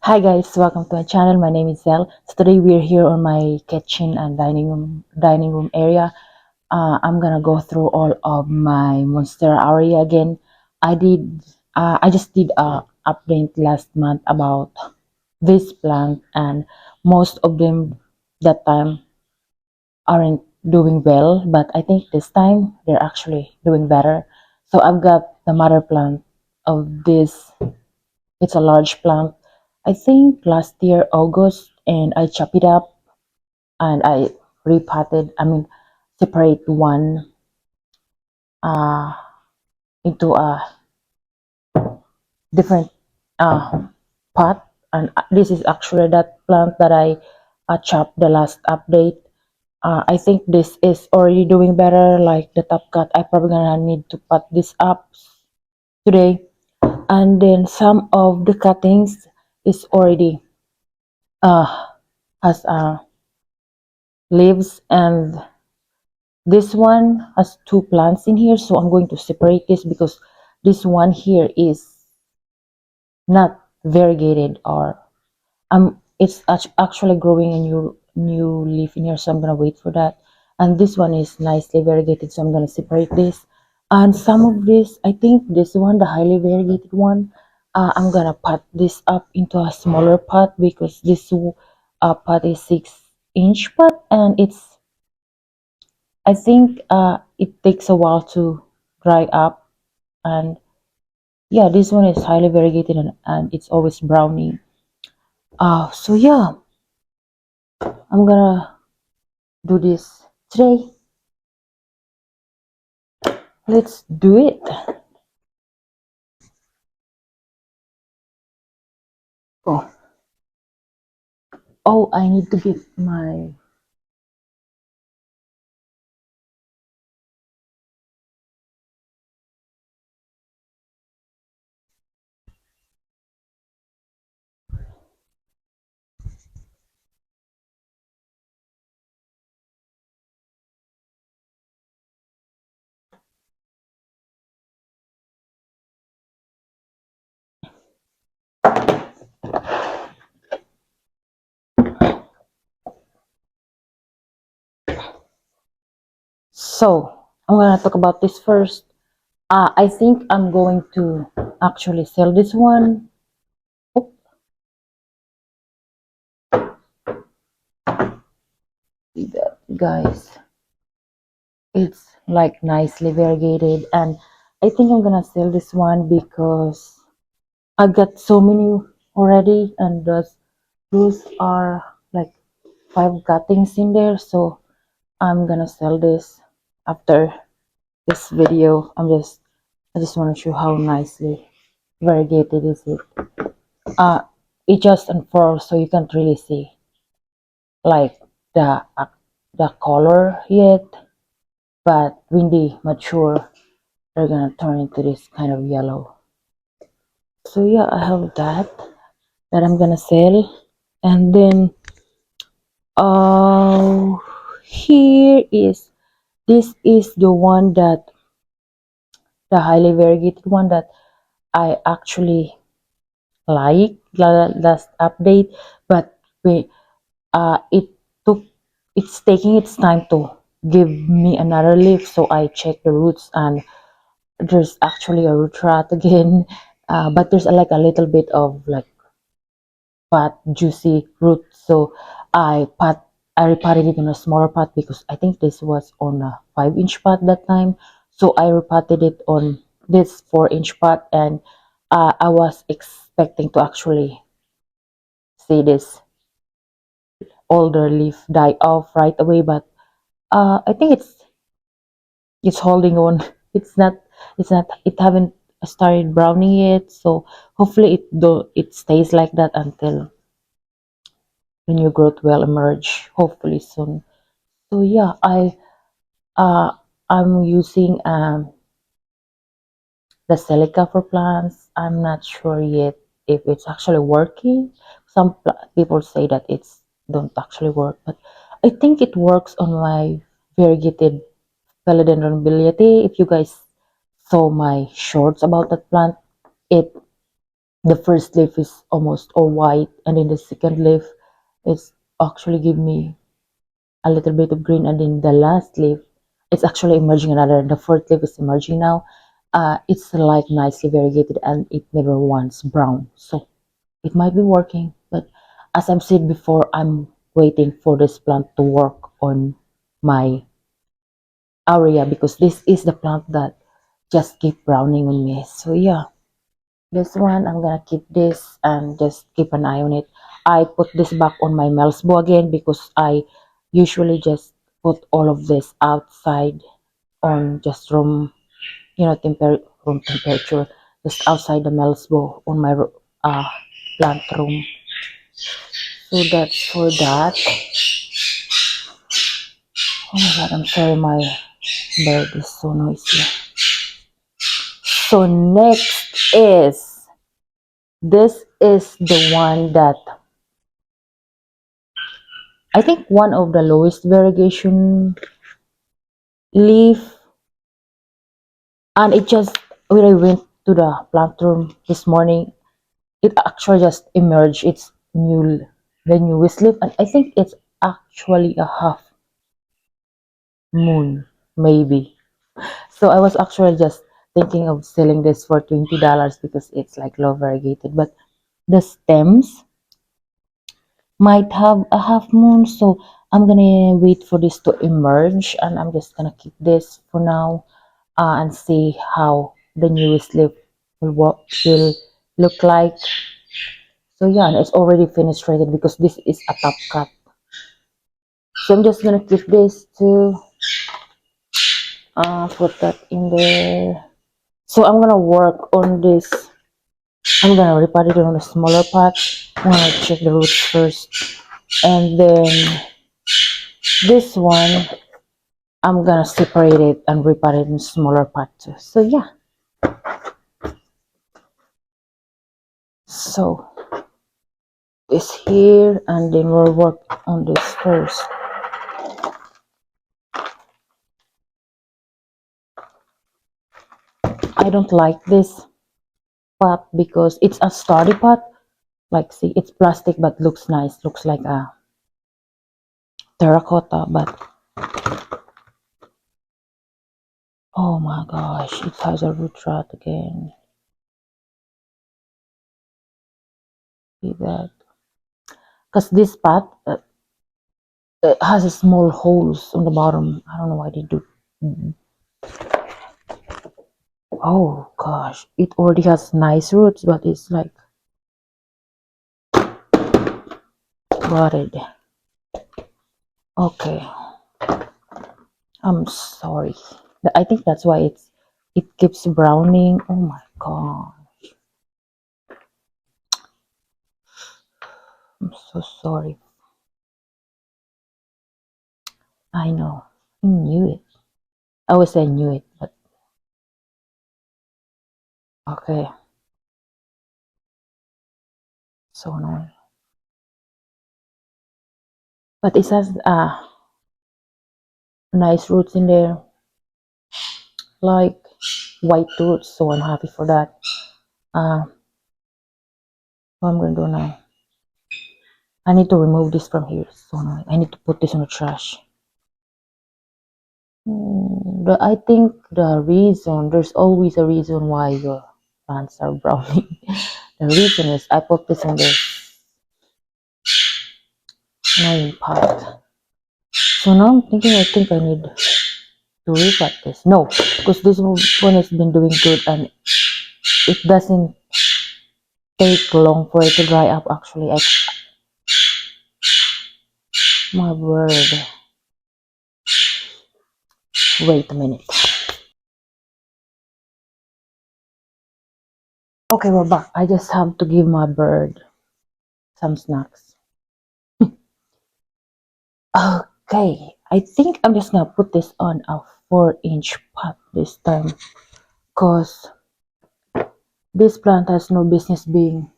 Hi guys, welcome to my channel. My name is Zell. So today we're here on my kitchen and dining room area. I'm gonna go through all of my Monstera Aurea again. I just did a update last month about this plant, and most of them that time aren't doing well, but I think this time they're actually doing better. So I've got the mother plant of this. It's a large plant. I think last year August, and I chop it up and I repotted. Separate one uh into a different uh pot. And this is actually that plant that I chopped the last update. I think this is already doing better. Like the top cut, I probably gonna need to pot this up today. And then some of the cuttings is already uh has leaves, and this one has two plants in here, so I'm going to separate this because this one here is not variegated, or it's actually growing a new leaf in here, so I'm gonna wait for that. And this one is nicely variegated, so I'm gonna separate this. And some of this, I think this one, the highly variegated one, I'm gonna pot this up into a smaller pot because this pot is 6-inch pot, and I think it takes a while to dry up. And yeah, this one is highly variegated, and it's always browning. So yeah, I'm gonna do this today. Let's do it. Oh, oh, I need to get my. So I'm gonna talk about this first. I think I'm going to actually sell this one. Oh, see that, guys. It's like nicely variegated, and I think I'm gonna sell this one because I got so many already, and those are like 5 cuttings in there. So I'm gonna sell this after this video. I just want to show how nicely variegated is it. Uh, it just unfurls, so you can't really see like the color yet. But when they mature, they're gonna turn into this kind of yellow. So yeah, I have that I'm gonna sell. And then here is, this is the one that, the highly variegated one that I actually like last update. But we it took it's taking its time to give me another leaf, so I checked the roots, and there's actually a root rot again. But there's like a little bit of like fat juicy root, so I repotted it in a smaller pot because I think this was on a 5-inch pot that time. So I repotted it on this 4-inch pot, and I was expecting to actually see this older leaf die off right away, but I think it's holding on. It haven't started browning yet, so hopefully it stays like that until the new growth will emerge, hopefully soon. So yeah, uh I'm using the silica for plants. I'm not sure yet if it's actually working. Some people say that it's don't actually work, but I think it works on my variegated philodendron biliate. If you guys saw my shorts about that plant, it the first leaf is almost all white, and then the second leaf is actually give me a little bit of green, and then the last leaf it's actually emerging another. The fourth leaf is emerging now. It's like nicely variegated and it never once brown, so it might be working. But as I've said before, I'm waiting for this plant to work on my area because this is the plant that just keep browning on me. So yeah, this one I'm gonna keep this and just keep an eye on it. I put this back on my Melsbo again because I usually just put all of this outside on just room, room temperature, just outside the Melsbo on my uh, plant room. So that's for that. Oh my god, I'm sorry, my bird is so noisy. So next is, this is the one that I think one of the lowest variegation leaf, and it just, when I went to the plant room this morning, it actually just emerged. It's new, the newest leaf, and I think it's actually a half moon, maybe. So I was actually just thinking of selling this for $20 because it's like low variegated, but the stems might have a half moon, so I'm gonna wait for this to emerge, and I'm just gonna keep this for now, and see how the newest leaf will look like. So yeah, and it's already fenestrated because this is a top cut, so I'm just gonna keep this to put that in there. So I'm gonna work on this. I'm gonna repot it on a smaller pot. I'm gonna check the roots first, and then this one I'm gonna separate it and repot it in smaller pot too. So yeah, so this here, and then we'll work on this first. I don't like this pot because it's a sturdy pot. Like, see, it's plastic but looks nice. Looks like a terracotta, but oh my gosh, it has a root rot again. See that? Because this pot has a small holes on the bottom. I don't know why they do. Oh gosh, it already has nice roots, but it's like rotted. Okay, I'm sorry. I think that's why it keeps browning. Oh my god, I'm so sorry. I know, I knew it. I always say I knew it, but okay, so annoying. But it has nice roots in there, like white roots. So I'm happy for that. What I'm gonna do now? I need to remove this from here. So annoying. I need to put this in the trash. I think the reason, there's always a reason why your plants are browning. The reason is I put this in this annoying pot. So now I'm thinking, I think I need to repot this. No, because this one has been doing good and it doesn't take long for it to dry up. Actually, my word. Wait a minute. Okay, we're back. I just have to give my bird some snacks. Okay, I think I'm just gonna put this on a 4-inch pot this time because this plant has no business being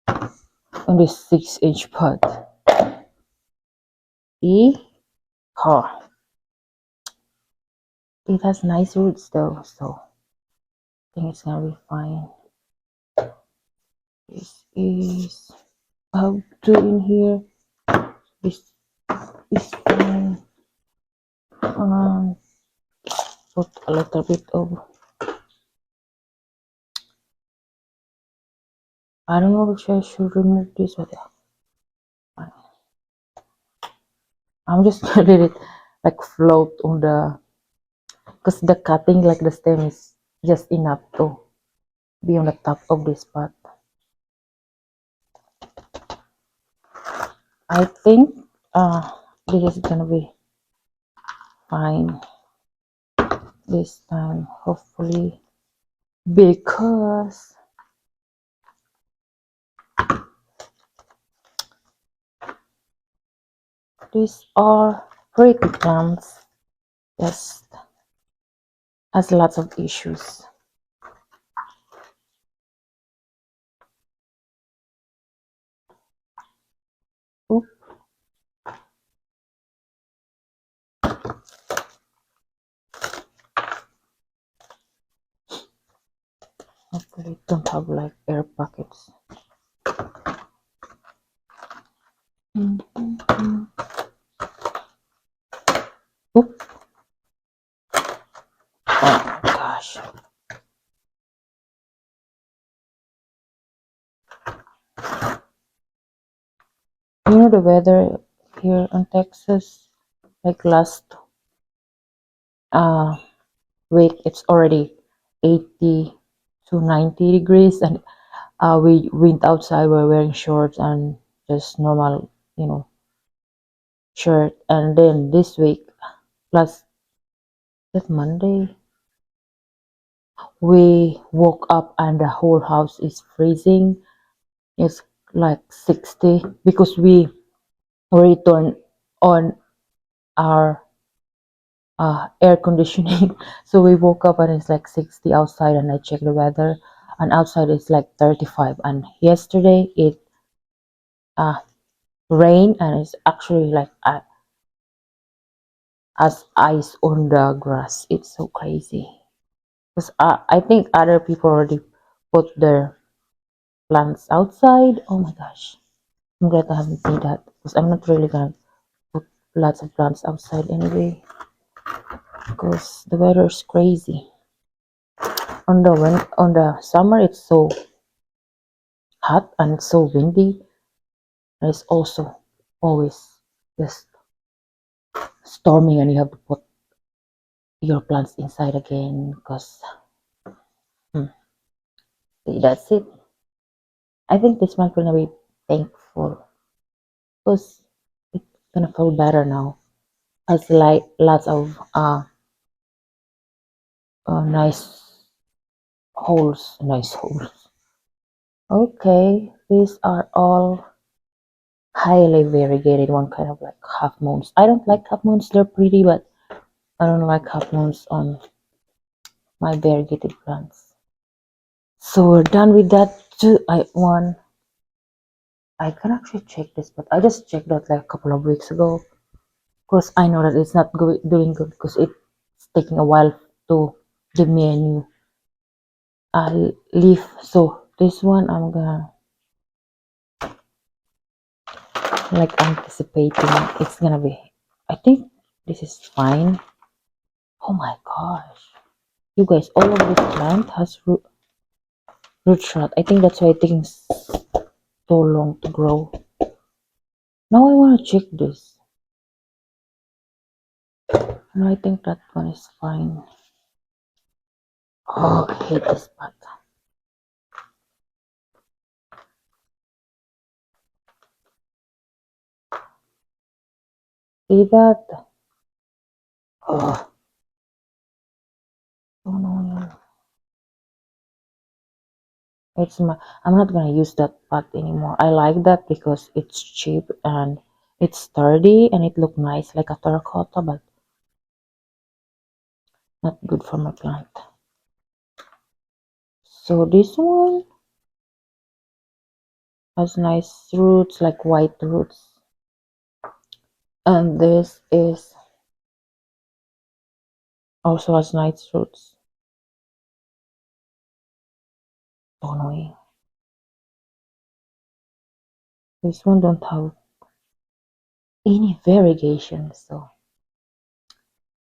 on this 6-inch pot. See? Oh, it has nice roots though, so I think it's gonna be fine. This is I have two in here. This is fine. Um, put a little bit of, I don't know if I should remove this, but I'm just gonna let it like float on the, because the cutting like the stem is just enough to be on the top of this pot. I think this is gonna be fine this time, hopefully, because these are pretty plants, just has lots of issues. Oop, hopefully don't have like air pockets. Mm-hmm. Oop. Oh my gosh. You know the weather here in Texas, like last uh week, it's already 80 to 90 degrees, and we went outside, we're wearing shorts and just normal, shirt. And then this week, plus that Monday, we woke up and the whole house is freezing. It's like 60 because we returned on our air conditioning. So we woke up and it's like 60 outside, and I checked the weather, and outside it's like 35. And yesterday it uh rained, and it's actually like as ice on the grass. It's so crazy because I think other people already put their plants outside. Oh my gosh, I'm glad I haven't seen that because I'm not really gonna put lots of plants outside anyway because the weather is crazy. On the summer it's so hot and so windy, and it's also always just storming, and you have to put your plants inside again because that's it. I think this month we're gonna be thankful because it's gonna feel better now. Has like lots of nice holes. Okay, these are all highly variegated, one kind of like half moons. I don't like half moons, they're pretty, but I don't like half moons on my variegated plants. So we're done with that too. I can actually check this, but I just checked that like a couple of weeks ago. Of course, I know that it's not doing good because it's taking a while to give me a new leaf. So this one I'm gonna like anticipating it's gonna be. I think this is fine. Oh my gosh, you guys! All of this plant has root rot. I think that's why it taking so long to grow. Now I want to check this, and I think that one is fine. Oh, I hate this part. See that? Oh, oh no. I'm not gonna use that pot anymore. I like that because it's cheap and it's sturdy and it look nice like a terracotta, but not good for my plant. So this one has nice roots, like white roots, and this is also has nice roots. So annoying. This one don't have any variegation, so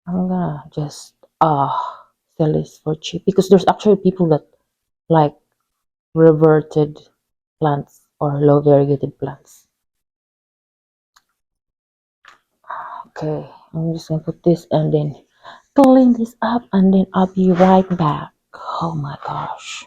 I'm gonna just sell this for cheap because there's actually people that like reverted plants or low variegated plants. Okay, I'm just gonna put this and then clean this up and then I'll be right back. Oh my gosh.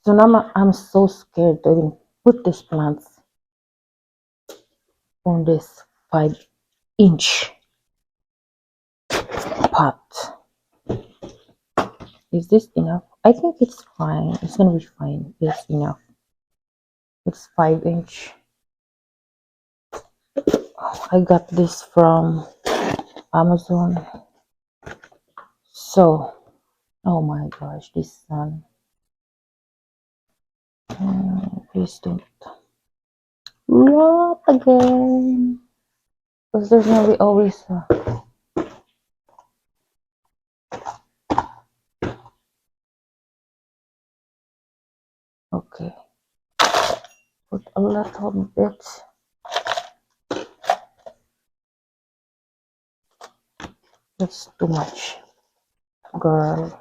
So now I'm so scared to even put these plants on this 5-inch pot. Is this enough? I think it's fine. It's gonna be fine. It's enough. It's 5-inch. I got this from Amazon. So, oh my gosh, this sun. Please don't. What again? Because there's no way always. Okay. Put a little bit. That's too much, girl.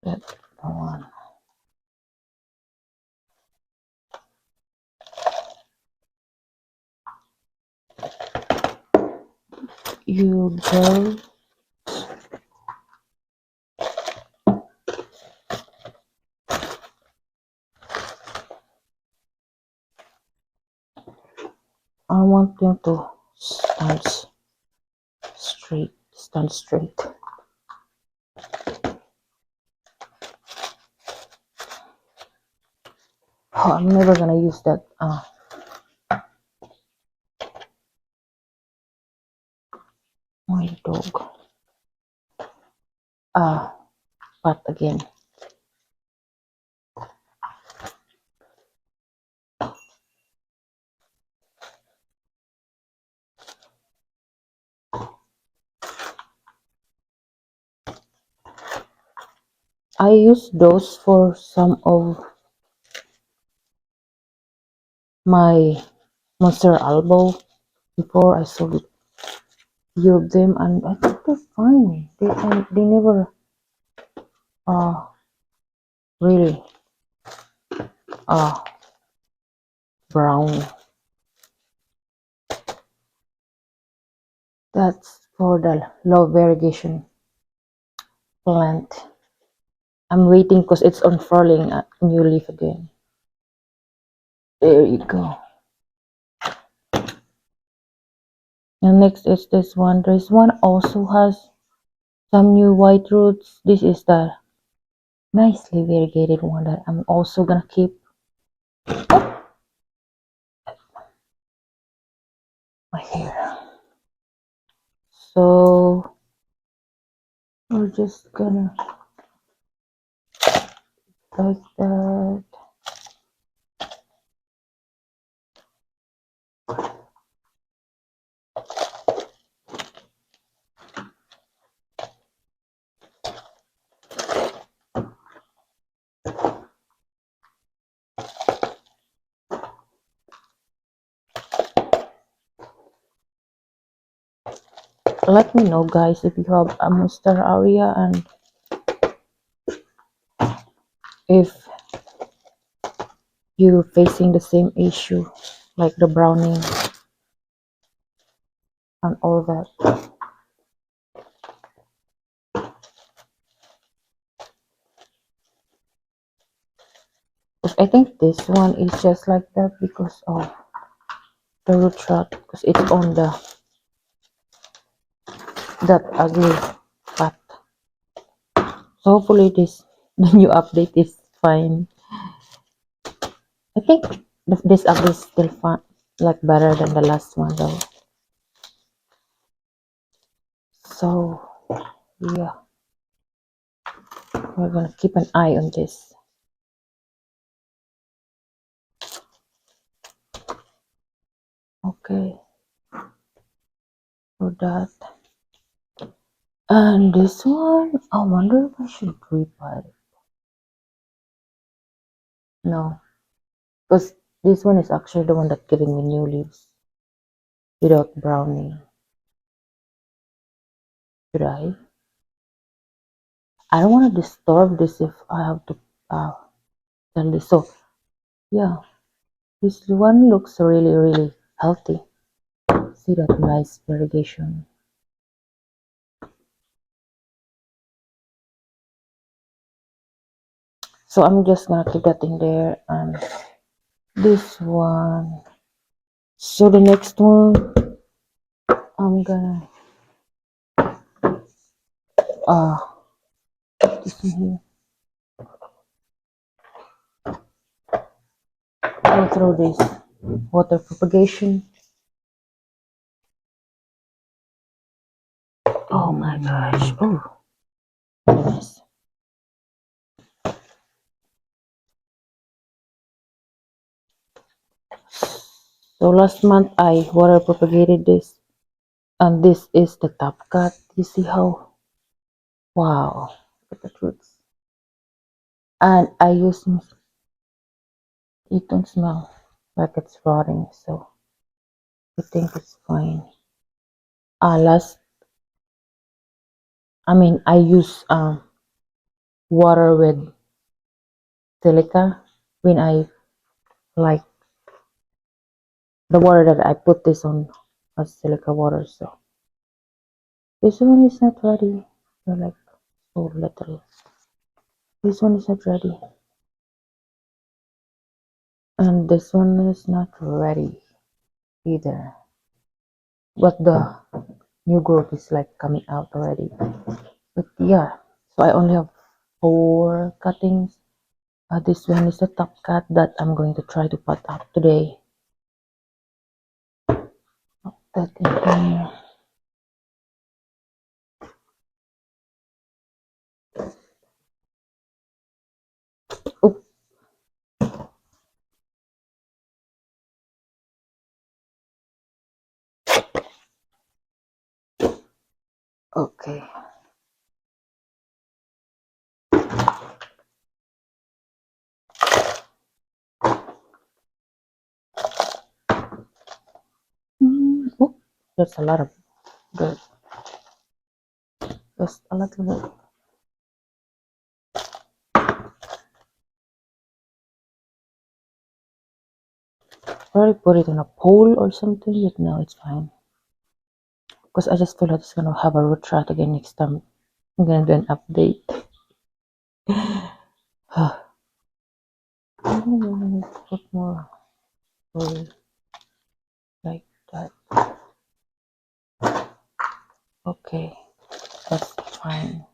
That one. You girl. I want them to stand straight. Stand straight. Oh, I'm never gonna use that. My dog. But again. I use those for some of my Monstera Aurea before. I sold a few of them and I think they're fine. They never uh really uh brown. That's for the low variegation plant. I'm waiting because it's unfurling a new leaf again. There you go. And next is this one. This one also has some new white roots. This is the nicely variegated one that I'm also gonna keep. My hair. So we're just gonna like that. Let me know guys if you have a Monstera Aurea and if you're facing the same issue like the browning and all that. Because I think this one is just like that because of the root rot, because it's on that ugly pot. So hopefully the new update is fine. I think this update is still fun, like better than the last one though. So yeah, we're gonna keep an eye on this. Okay, for that. And this one, I wonder if I should repot it. No, because this one is actually the one that's giving me new leaves without browning. Should I? I don't want to disturb this if I have to tell this. So yeah, this one looks really, really healthy. See that nice variegation. So I'm just gonna keep that in there, and this one. So the next one, I'm gonna uh this one here. Go through this water propagation. Oh my gosh! Oh goodness. So last month I water propagated this, and this is the top cut. You see how? Wow! Look at the roots. And I use it don't smell like it's rotting, so I think it's fine. Last I use water with silica when I like the water that I put this on as silica water. So this one is not ready. They're like so little. This one is not ready, and this one is not ready either. But the new growth is like coming out already. But yeah, so I only have 4 cuttings. This one is the top cut that I'm going to try to pot up today. That in here. Oh, okay. Oh, there's a lot of dirt. Just a little bit. Probably put it on a pole or something, but no, it's fine. Because I just feel like it's gonna have a root rot again next time. I'm gonna do an update. I'm gonna put more soil like that. Okay, that's fine.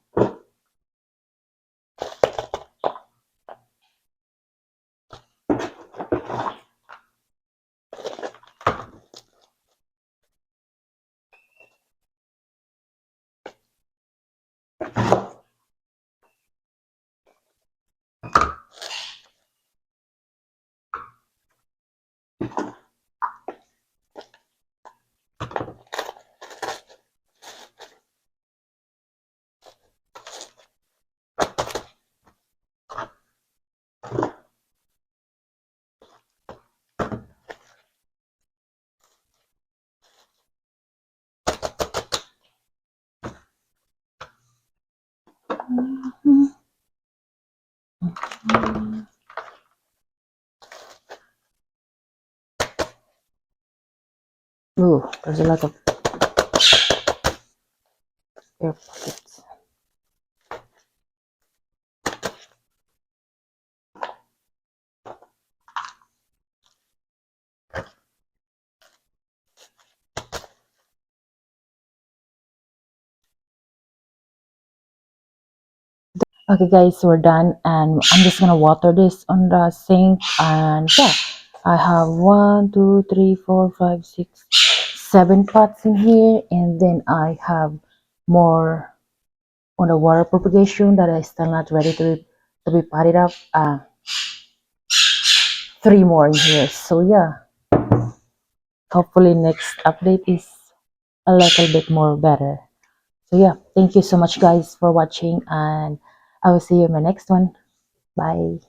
Ooh, there's a lot of air pockets. Okay guys, so we're done, and I'm just gonna water this on the sink. And yeah, I have 1, 2, 3, 4, 5, 6, 7 pots in here, and then I have more on the water propagation that is still not ready to be potted up. Three more in here. So yeah, hopefully next update is a little bit more better. So yeah, thank you so much guys for watching, and I will see you in my next one. Bye.